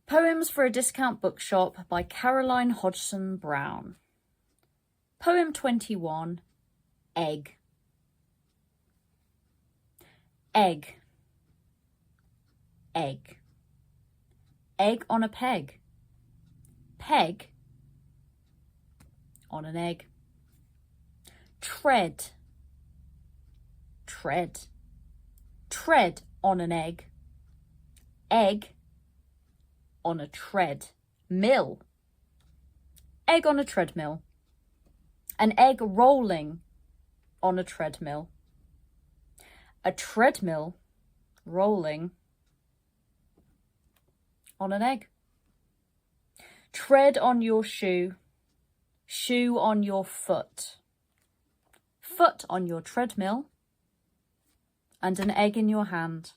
Poems for a Discount Bookshop by Caroline Hodgson Brown. Poem 21, Egg. Egg. Egg. Egg on a peg. Peg on an egg. Tread. Tread. Tread on an egg. Egg on a tread. Mill. Egg on a treadmill. An egg rolling on a treadmill. A treadmill rolling on an egg. Tread on your shoe. Shoe on your foot. Foot on your treadmill. And an egg in your hand.